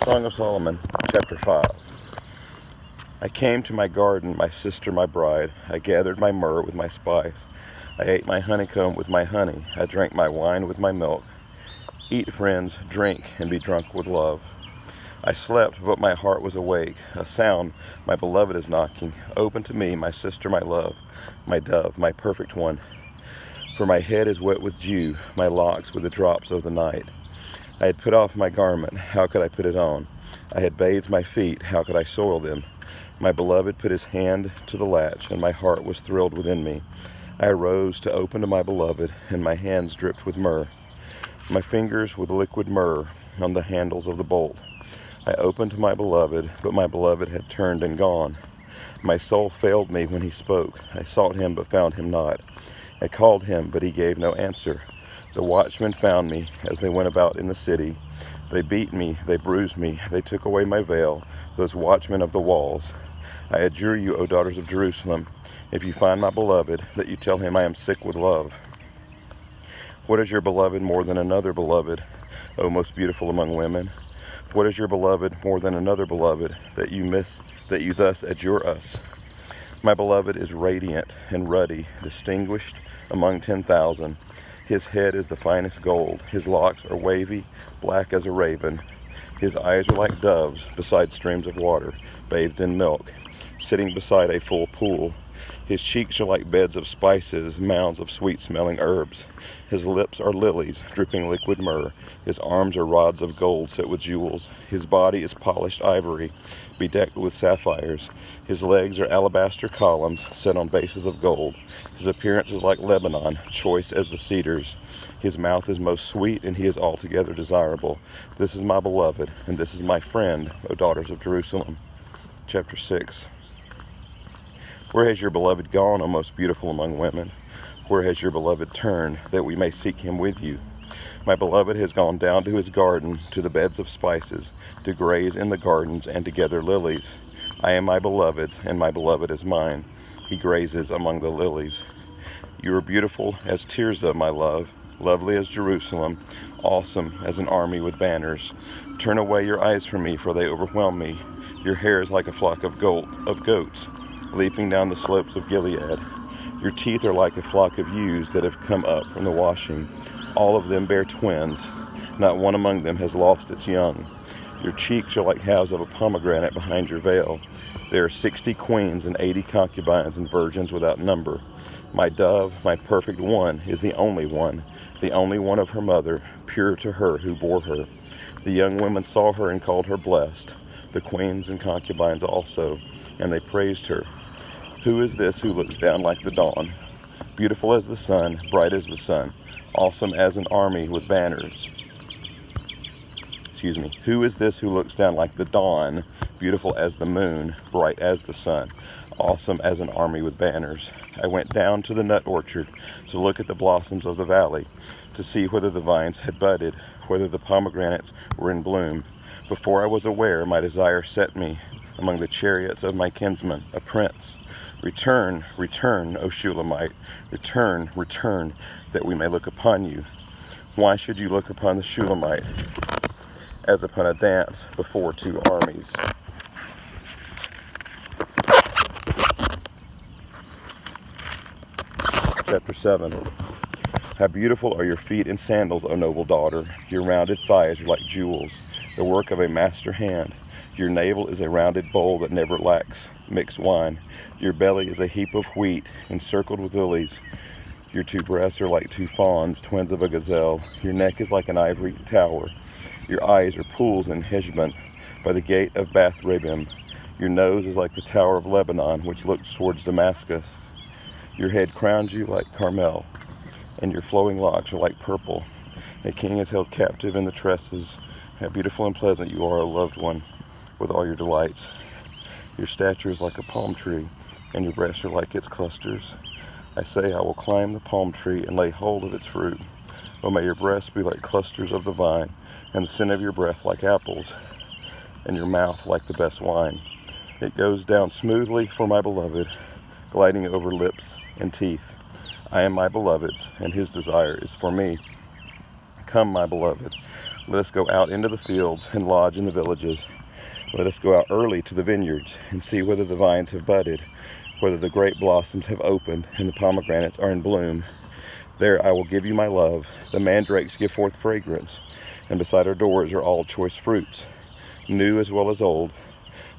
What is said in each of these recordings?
Song of Solomon, chapter 5. I came to my garden, my sister, my bride. I gathered my myrrh with my spice. I ate my honeycomb with my honey. I drank my wine with my milk. Eat, friends, drink, and be drunk with love. I slept, but my heart was awake. A sound, my beloved is knocking. Open to me, my sister, my love, my dove, my perfect one. For my head is wet with dew, my locks with the drops of the night. I had put off my garment, how could I put it on? I had bathed my feet, how could I soil them? My beloved put his hand to the latch, and my heart was thrilled within me. I arose to open to my beloved, and my hands dripped with myrrh. My fingers with liquid myrrh on the handles of the bolt. I opened to my beloved, but my beloved had turned and gone. My soul failed me when he spoke. I sought him, but found him not. I called him, but he gave no answer. The watchmen found me as they went about in the city. They beat me, they bruised me, they took away my veil, those watchmen of the walls. I adjure you, O daughters of Jerusalem, if you find my beloved, that you tell him I am sick with love. What is your beloved more than another beloved, O most beautiful among women? What is your beloved more than another beloved, that you thus adjure us? My beloved is radiant and ruddy, distinguished among 10,000. His head is the finest gold. His locks are wavy, black as a raven. His eyes are like doves beside streams of water, bathed in milk, sitting beside a full pool. His cheeks are like beds of spices, mounds of sweet-smelling herbs. His lips are lilies, dripping liquid myrrh. His arms are rods of gold set with jewels. His body is polished ivory, bedecked with sapphires. His legs are alabaster columns set on bases of gold. His appearance is like Lebanon, choice as the cedars. His mouth is most sweet, and he is altogether desirable. This is my beloved, and this is my friend, O daughters of Jerusalem. Chapter 6. Where has your beloved gone, O most beautiful among women? Where has your beloved turned, that we may seek him with you? My beloved has gone down to his garden, to the beds of spices, to graze in the gardens and to gather lilies. I am my beloved's, and my beloved is mine. He grazes among the lilies. You are beautiful as Tirzah, my love, lovely as Jerusalem, awesome as an army with banners. Turn away your eyes from me, for they overwhelm me. Your hair is like a flock of goats, leaping down the slopes of Gilead. Your teeth are like a flock of ewes that have come up from the washing. All of them bear twins. Not one among them has lost its young. Your cheeks are like halves of a pomegranate behind your veil. There are 60 queens and 80 concubines and virgins without number. My dove, my perfect one, is the only one of her mother, pure to her who bore her. The young women saw her and called her blessed, the queens and concubines also, and they praised her. Who is this who looks down like the dawn, beautiful as the sun, bright as the sun, awesome as an army with banners? Who is this who looks down like the dawn, beautiful as the moon, bright as the sun, awesome as an army with banners? I went down to the nut orchard to look at the blossoms of the valley, to see whether the vines had budded, whether the pomegranates were in bloom. Before I was aware, my desire set me among the chariots of my kinsman, a prince. Return, return, O Shulamite, return, return, that we may look upon you. Why should you look upon the Shulamite as upon a dance before two armies? Chapter 7. How beautiful are your feet in sandals, O noble daughter. Your rounded thighs are like jewels, the work of a master hand. Your navel is a rounded bowl that never lacks mixed wine. Your belly is a heap of wheat encircled with lilies. Your two breasts are like two fawns, twins of a gazelle. Your neck is like an ivory tower. Your eyes are pools in Heshbon, by the gate of Bath Rabbim. Your nose is like the tower of Lebanon, which looks towards Damascus. Your head crowns you like Carmel, and your flowing locks are like purple. A king is held captive in the tresses. How beautiful and pleasant you are, O loved one, with all your delights. Your stature is like a palm tree, and your breasts are like its clusters. I say, I will climb the palm tree and lay hold of its fruit. O may your breasts be like clusters of the vine, and the sin of your breath like apples, and your mouth like the best wine. It goes down smoothly for my beloved, gliding over lips and teeth. I am my beloved's, and his desire is for me. Come, my beloved, let us go out into the fields and lodge in the villages. Let us go out early to the vineyards and see whether the vines have budded, whether the grape blossoms have opened and the pomegranates are in bloom. There I will give you my love. The mandrakes give forth fragrance, and beside our doors are all choice fruits, new as well as old,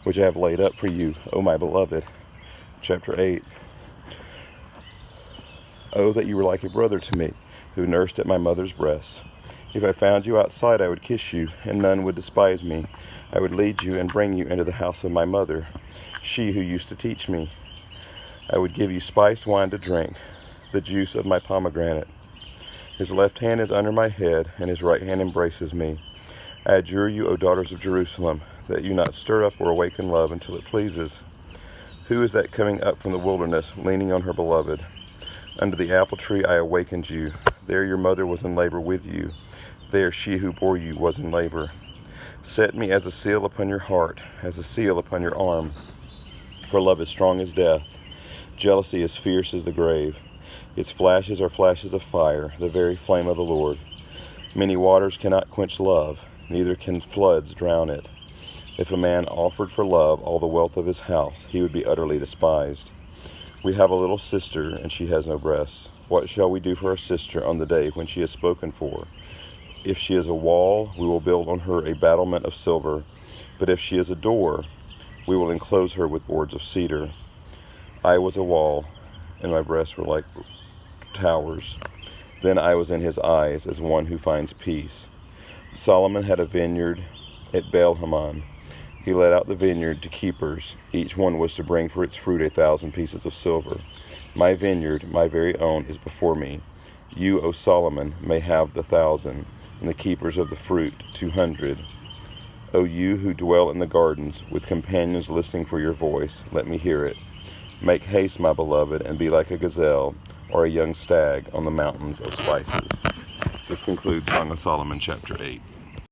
which I have laid up for you, O my beloved. Chapter 8. Oh, that you were like a brother to me, who nursed at my mother's breasts. If I found you outside, I would kiss you, and none would despise me. I would lead you and bring you into the house of my mother, she who used to teach me. I would give you spiced wine to drink, the juice of my pomegranate. His left hand is under my head, and his right hand embraces me. I adjure you, O daughters of Jerusalem, that you not stir up or awaken love until it pleases. Who is that coming up from the wilderness, leaning on her beloved? Under the apple tree I awakened you. There your mother was in labor with you. There she who bore you was in labor. Set me as a seal upon your heart, as a seal upon your arm. For love is strong as death. Jealousy is fierce as the grave. Its flashes are flashes of fire, the very flame of the Lord. Many waters cannot quench love, neither can floods drown it. If a man offered for love all the wealth of his house, he would be utterly despised. We have a little sister, and she has no breasts. What shall we do for our sister on the day when she is spoken for? If she is a wall, we will build on her a battlement of silver. But if she is a door, we will enclose her with boards of cedar. I was a wall, and my breasts were like towers. Then I was in his eyes as one who finds peace. Solomon had a vineyard at Baal-Hamon. He let out the vineyard to keepers. Each one was to bring for its fruit 1,000 pieces of silver. My vineyard, my very own, is before me. You, O Solomon, may have the 1,000, and the keepers of the fruit 200. O you who dwell in the gardens, with companions listening for your voice, let me hear it. Make haste, my beloved, and be like a gazelle, or a young stag on the mountains of spices. This concludes Song of Solomon, chapter 8.